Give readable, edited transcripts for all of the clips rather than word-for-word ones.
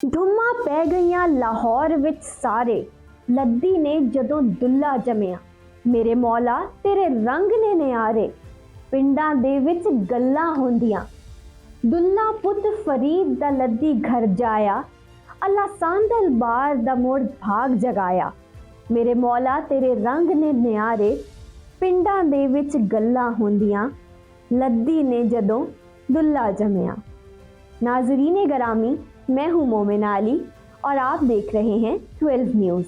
ਧੁੰਮਾਂ ਪੈ ਗਈਆਂ ਲਾਹੌਰ ਵਿੱਚ ਸਾਰੇ, ਲੱਦੀ ਨੇ ਜਦੋਂ ਦੁੱਲਾ ਜੰਮਿਆ। ਮੇਰੇ ਮੌਲਾ ਤੇਰੇ ਰੰਗ ਨੇ ਨਿਆਰੇ, ਪਿੰਡਾਂ ਦੇ ਵਿੱਚ ਗੱਲਾਂ ਹੁੰਦੀਆਂ। ਦੁੱਲਾ ਪੁੱਤ ਫਰੀਦ ਦਾ ਲੱਦੀ ਘਰ ਜਾਇਆ, ਅੱਲਾ ਸਾਂਦਲ ਬਾਰ ਦਾ ਮੁੜ ਭਾਗ ਜਗਾਇਆ। ਮੇਰੇ ਮੌਲਾ ਤੇਰੇ ਰੰਗ ਨੇ ਨਿਆਰੇ, ਪਿੰਡਾਂ ਦੇ ਵਿੱਚ ਗੱਲਾਂ ਹੁੰਦੀਆਂ। लद्दी ने जदों दुल्ला जमिया। नाजरीन गरामी, मैं हूँ मोमिन आली और आप देख रहे हैं 12 न्यूज़।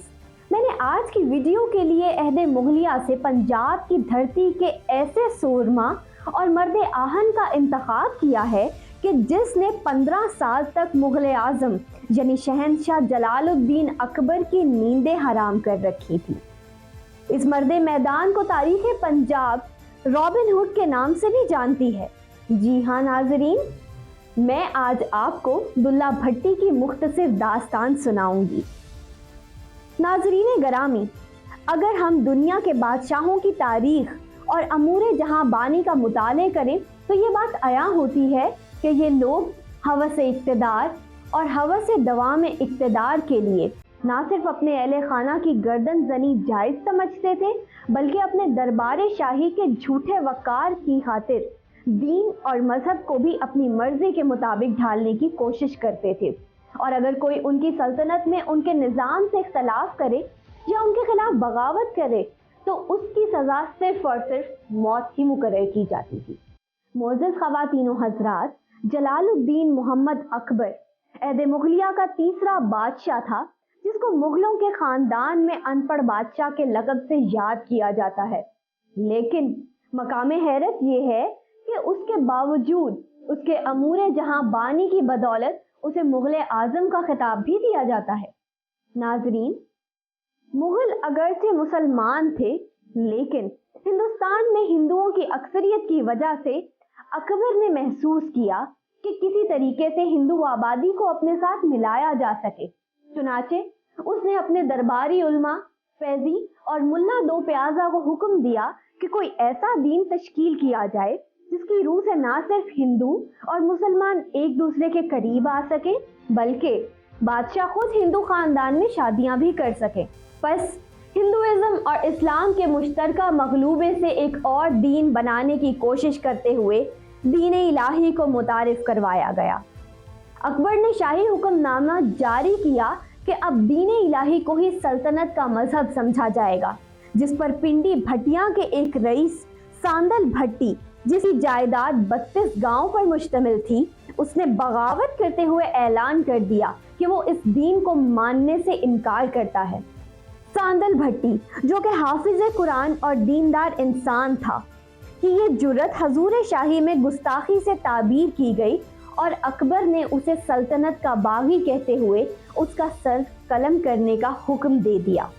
मैंने आज की वीडियो के लिए अहद मुगलिया से पंजाब की धरती के ऐसे सूरमा और मर्द आहन का इंतखाब किया है कि जिसने 15 साल तक मुगल आज़म यानी शहनशाह जलालुद्दीन अकबर की नींदें हराम कर रखी थी। इस मर्द मैदान को तारीख़ पंजाब रॉबिन हुड के नाम से भी जानती है। जी हाँ नाजरीन, मैं आज आपको दुल्ला भट्टी की मुख्तसर दास्तान सुनाऊंगी। नाजरीन गरामी, अगर हम दुनिया के बादशाहों की तारीख और अमूरे जहां बानी का मुताले करें तो ये बात आया होती है कि ये लोग हवस इक़्तिदार और हवस दवाम इक़्तिदार के लिए ना सिर्फ अपने अहले खाना की गर्दन जनी जायज़ समझते थे, बल्कि अपने दरबार शाही के झूठे वक़ार की खातिर दीन और मजहब को भी अपनी मर्जी के मुताबिक ढालने की कोशिश करते थे। और अगर कोई उनकी सल्तनत में उनके निज़ाम से इख्तलाफ करे या उनके खिलाफ बगावत करे तो उसकी सज़ा सिर्फ और सिर्फ मौत ही मुकर्रर की जाती थी। मोअज़्ज़ज़ ख़वातीनो हज़रात, जलालुद्दीन मोहम्मद अकबर अहद मुगलिया का तीसरा बादशाह था, जिसको मुगलों के ख़ानदान में अनपढ़ बादशाह के लक़ब से याद किया जाता है। लेकिन मकाम हैरत ये है कि उसके बावजूद उसके अमूरे जहां बानी की बदौलत उसे मुग़ल आज़म का खिताब भी दिया जाता है। नाजरीन, मुग़ल अगरचे मुसलमान थे, लेकिन हिंदुस्तान में हिंदुओं की अक्सरियत की वजह से अकबर ने महसूस किया कि किसी तरीके से हिंदू आबादी को अपने साथ मिलाया जा सके। चुनाचे उसने अपने दरबारी उलमा, फैजी और मुल्ला दो प्याजा को हुक्म दिया कि कोई ऐसा दीन तश्कील किया जाए जिसकी रूह से ना सिर्फ हिंदू और मुसलमान एक दूसरे के करीब आ सके, बल्कि बादशाह खुद हिंदू खानदान में शादियां भी कर सके। बस हिंदुइज्म और इस्लाम के मुश्तरका मगलूबे से एक और दीन बनाने की कोशिश करते हुए दीन इलाही को मुतारिफ करवाया गया। अकबर ने शाही हुक्मनामा जारी किया कि अब दीन इलाही को ही सल्तनत का मजहब समझा जाएगा, जिस पर पिंडी भटिया के एक रईस सांदल भट्टी, जिसकी जायदाद 32 गांव पर मुश्तमिल थी, उसने बगावत करते हुए ऐलान कर दिया कि वो इस दीन को मानने से इनकार करता है। सांदल भट्टी, जो कि हाफिज कुरान और दीनदार इंसान था, कि ये जुर्रत हजूर शाही में गुस्ताखी से ताबीर की गई और अकबर ने उसे सल्तनत का बागी कहते हुए उसका सर कलम करने का हुक्म दे दिया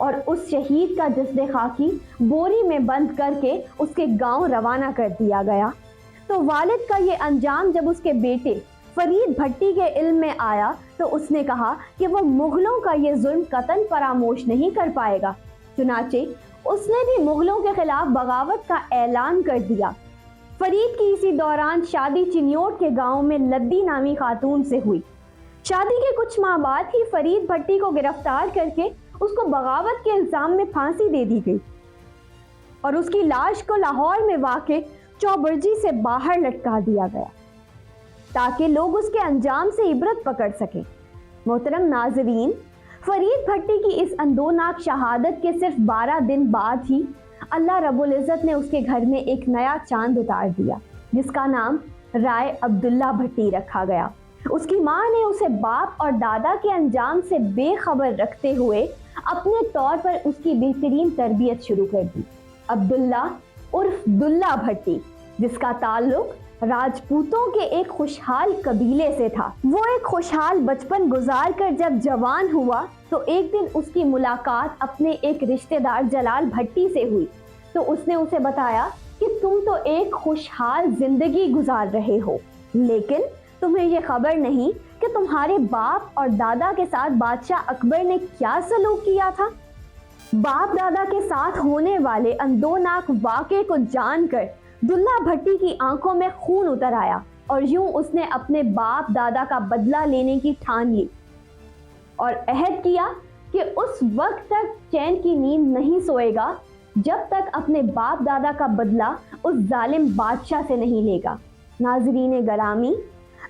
और उस शहीद का जस्द खाकी बोरी में बंद करके उसके गांव रवाना कर दिया गया। तो वालिद का ये अंजाम जब उसके बेटे फरीद भट्टी के इल्म में आया तो उसने कहा कि वो मुगलों का ये जुल्म कतन फरामोश नहीं कर पाएगा। चुनाचे उसने भी मुगलों के खिलाफ बगावत का ऐलान कर दिया। फरीद की इसी दौरान शादी चिन्योट के गांव में लद्दी नामी खातून से हुई। शादी के कुछ माह बाद ही फरीद भट्टी को गिरफ्तार करके उसको बगावत के इल्जाम में फांसी दे दी गई और उसकी लाश को लाहौर में वाक़े चौबर्जी से बाहर लटका दिया गया ताकि लोग उसके अंजाम से इबरत पकड़ सकें। मोहतरम नाजरीन, फरीद भट्टी की इस अंदोनाक शहादत के सिर्फ 12 दिन बाद ही अल्लाह रब्बुल इज़्ज़त ने उसके घर में एक नया चांद उतार दिया, जिसका नाम राय अब्दुल्ला भट्टी रखा गया। उसकी माँ ने उसे बाप और दादा के अंजाम से बेखबर रखते हुए अपने तौर पर उसकी बेहतरीन तरबियत शुरू कर दी। अब्दुल्ला उर्फ दुल्ला भट्टी, जिसका ताल्लुक राजपूतों के एक खुशहाल कबीले से था। वो एक खुशहाल बचपन गुजार कर जब जवान हुआ तो एक दिन उसकी मुलाकात अपने एक रिश्तेदार जलाल भट्टी से हुई। तो उसने उसे बताया कि तुम तो एक खुशहाल जिंदगी गुजार रहे हो, लेकिन तुम्हें ये खबर नहीं कि तुम्हारे बाप और दादा के साथ बादशाह अकबर ने क्या सलूक किया था। बाप दादा के साथ होने वाले अंदोनाक वाक़े को जानकर दुल्ला भट्टी की आंखों में खून उतर आया और यूं उसने अपने बाप दादा का बदला लेने की ठान ली। और अहद किया कि उस वक्त तक चैन की नींद नहीं सोएगा जब तक अपने बाप दादा का बदला उस जालिम बादशाह से नहीं लेगा। नाज़रीन गरामी,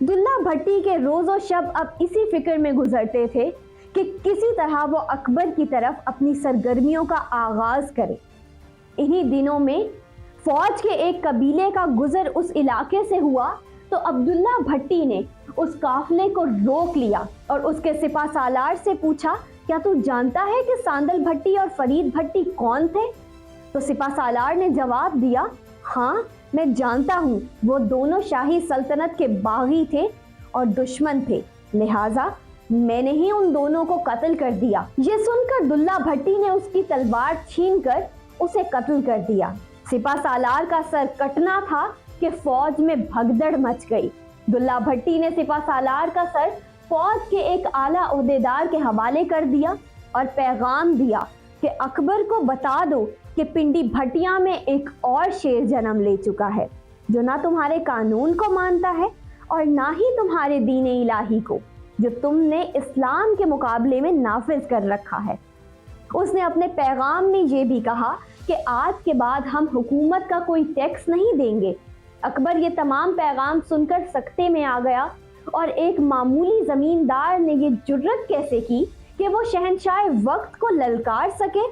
दुल्ला भट्टी के रोज़ो शब अब इसी फिक्र में गुजरते थे कि किसी तरह वो अकबर की तरफ अपनी सरगर्मियों का आगाज करे। इन्हीं दिनों में फौज के एक कबीले का गुजर उस इलाके से हुआ तो अब्दुल्ला भट्टी ने उस काफिले को रोक लिया और उसके सिपा सालार से पूछा, क्या तू जानता है कि सांदल भट्टी और फरीद भट्टी कौन थे? तो सिपा सालार ने जवाब दिया, हाँ मैं जानता हूँ, वो दोनों शाही सल्तनत के बागी थे और दुश्मन थे, लिहाजा मैंने ही उन दोनों को कत्ल कर दिया। ये सुनकर दुल्ला भट्टी ने उसकी तलवार छीनकर उसे कत्ल कर दिया। सिपा सालार का सर कटना था कि फौज में भगदड़ मच गई। दुल्ला भट्टी ने सिपा सालार का सर फौज के एक आला ओहदेदार के हवाले कर दिया और पैगाम दिया कि अकबर को बता दो कि पिंडी भटिया में एक और शेर जन्म ले चुका है जो ना तुम्हारे कानून को मानता है और ना ही तुम्हारे दीन इलाही को, जो तुमने इस्लाम के मुकाबले में नाफिज कर रखा है। उसने अपने पैगाम में ये भी कहा कि आज के बाद हम हुकूमत का कोई टैक्स नहीं देंगे। अकबर ये तमाम पैगाम सुनकर सख्ते में आ गया और एक मामूली जमींदार ने ये जुर्रत कैसे की कि वो शहंशाह वक्त को ललकार सके।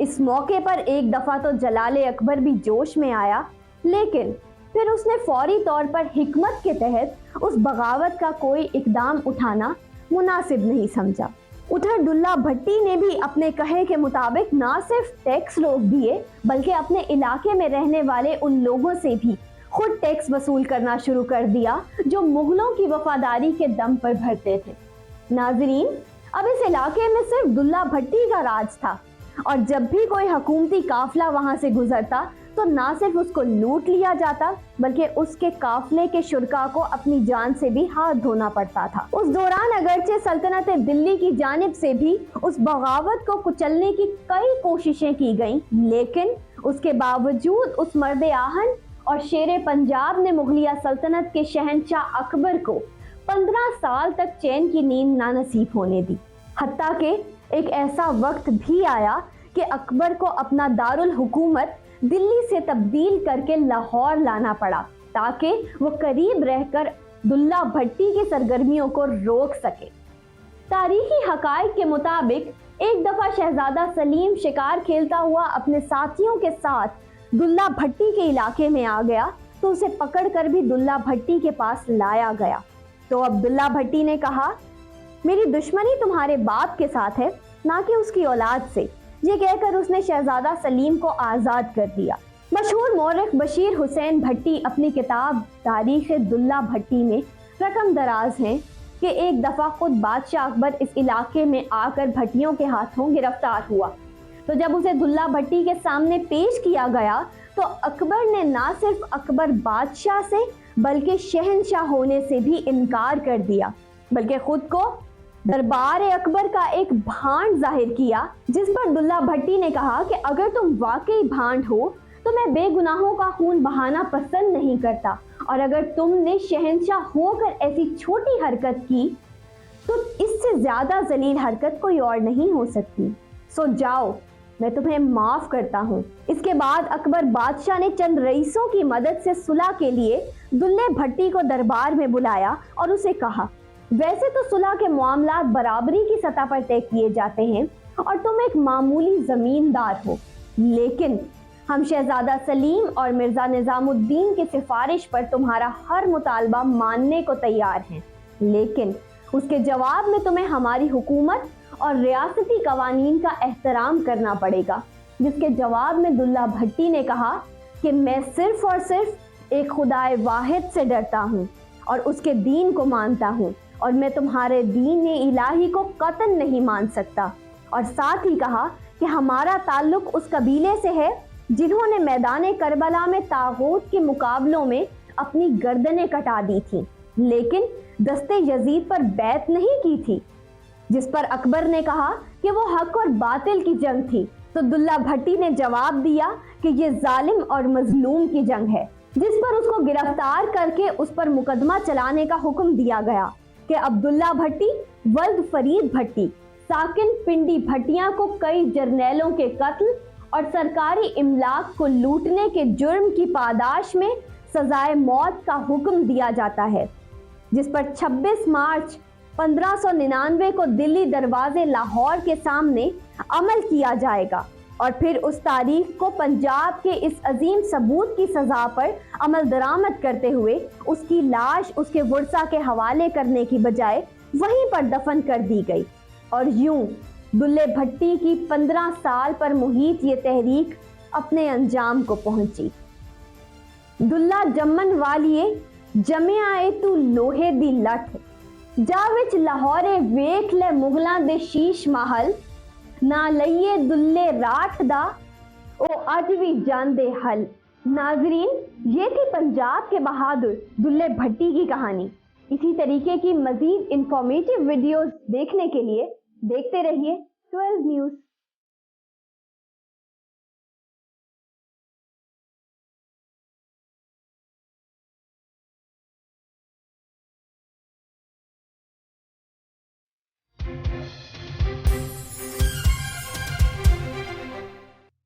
इस मौके पर एक दफ़ा तो जलाले अकबर भी जोश में आया, लेकिन फिर उसने फौरी तौर पर हिकमत के तहत उस बगावत का कोई इकदाम उठाना मुनासिब नहीं समझा। उधर दुल्ला भट्टी ने भी अपने कहे के मुताबिक ना सिर्फ टैक्स रोक दिए बल्कि अपने इलाके में रहने वाले उन लोगों से भी खुद टैक्स वसूल करना शुरू कर दिया जो मुगलों की वफादारी के दम पर भरते थे। नाजरीन, अब इस इलाके में सिर्फ दुल्ला भट्टी का राज था और जब भी कोई हुकूमती काफिला वहां से गुजरता तो ना सिर्फ उसको लूट लिया जाता बल्कि उसके काफिले के शुरका को अपनी जान से भी हाथ धोना पड़ता था। उस दौरान अगरचे सल्तनत दिल्ली की जानिब से भी उस बगावत को कुचलने की कई कोशिशें की गईं, लेकिन उसके बावजूद उस मर्द आहन और शेर पंजाब ने मुगलिया सल्तनत के शहंशाह अकबर को 15 साल तक चैन की नींद ना नसीब होने दी। हत्ता के एक ऐसा वक्त भी आया कि अकबर को अपना दारुल हुकूमत दिल्ली से तब्दील करके लाहौर लाना पड़ा ताकि वो करीब रहकर दुल्ला भट्टी की सरगर्मियों को रोक सके। तारीखी हकाइक के मुताबिक एक दफा शहजादा सलीम शिकार खेलता हुआ अपने साथियों के साथ दुल्ला भट्टी के इलाके में आ गया तो उसे पकड़कर भी दुल्ला भट्टी के पास लाया गया। तो अब दुल्ला भट्टी ने कहा, मेरी दुश्मनी तुम्हारे बाप के साथ है ना कि उसकी औलाद से। ये कहकर उसने शहजादा सलीम को आज़ाद कर दिया। मशहूर मौरख बशीर हुसैन भट्टी अपनी किताब तारीख दुल्ला भट्टी में रकम दराज हैं कि एक दफ़ा खुद बादशाह अकबर इस इलाके में आकर भट्टियों के हाथों गिरफ्तार हुआ। तो जब उसे दुल्ला भट्टी के सामने पेश किया गया तो अकबर ने ना सिर्फ अकबर बादशाह से बल्कि शहंशाह होने से भी इनकार कर दिया, बल्कि खुद को दरबार अकबर का एक भांड जाहिर किया, जिस पर दुल्ला भट्टी ने कहा कि अगर तुम वाकई भांड हो तो मैं बेगुनाहों का खून बहाना पसंद नहीं करता, और अगर तुमने शहंशाह होकर ऐसी छोटी हरकत की तो इससे ज्यादा जलील हरकत कोई और नहीं हो सकती। सो जाओ, मैं तुम्हें माफ करता हूँ। इसके बाद अकबर बादशाह ने चंद रईसों की मदद से सुलह के लिए दुल्ले भट्टी को दरबार में बुलाया और उसे कहा, वैसे तो सुलह के मामलात बराबरी की सतह पर तय किए जाते हैं और तुम एक मामूली जमींदार हो, लेकिन हम शहजादा सलीम और मिर्जा निजामुद्दीन की सिफारिश पर तुम्हारा हर मुतालबा मानने को तैयार हैं, लेकिन उसके जवाब में तुम्हें हमारी हुकूमत और रियासती कवानीन का एहतराम करना पड़ेगा। जिसके जवाब में दुल्ला भट्टी ने कहा कि मैं सिर्फ और सिर्फ एक खुदाए वाहिद से डरता हूँ और उसके दीन को मानता हूँ, और मैं तुम्हारे दीन इलाही को कतन नहीं मान सकता। और साथ ही कहा कि हमारा ताल्लुक उस कबीले से है जिन्होंने मैदान करबला में तागूत के मुकाबलों में अपनी गर्दनें कटा दी थी, लेकिन दस्ते यजीद पर बैत नहीं की थी। जिस पर अकबर ने कहा कि वो हक और बातिल की जंग थी, तो दुल्ला भट्टी ने जवाब दिया कि ये जालिम और मजलूम की जंग है, जिस पर उसको गिरफ्तार करके उस पर मुकदमा चलाने का हुक्म दिया गया। कि अब्दुल्ला भट्टी, वल्द फरीद भट्टी, साकिन पिंडी भट्टियां को कई जर्नैलों के कत्ल और सरकारी इमलाक को लूटने के जुर्म की पादाश में सजाए मौत का हुक्म दिया जाता है, जिस पर 26 मार्च 1599 को दिल्ली दरवाजे लाहौर के सामने अमल किया जाएगा और फिर उस तारीख को पंजाब के इस अजीम सबूत की सजा पर अमल दरामद करते हुए उसकी लाश उसके वर्सा के हवाले करने की बजाय वहीं पर दफन कर दी गई। और यूं दुल्ले भट्टी की 15 साल पर मुहित ये तहरीक अपने अंजाम को पहुंची। दुल्ला जम्मन वालिए जमे आए तू लोहे दी लठ, जा विच लाहौरे वेख ले मुगलां दे शीश महल, ना लइए दुल्ले राठ दा ओ अज भी जानदे हल। नाजरीन, ये थी पंजाब के बहादुर दुल्ले भट्टी की कहानी। इसी तरीके की मजीद इंफॉर्मेटिव वीडियोस देखने के लिए देखते रहिए 12 न्यूज़।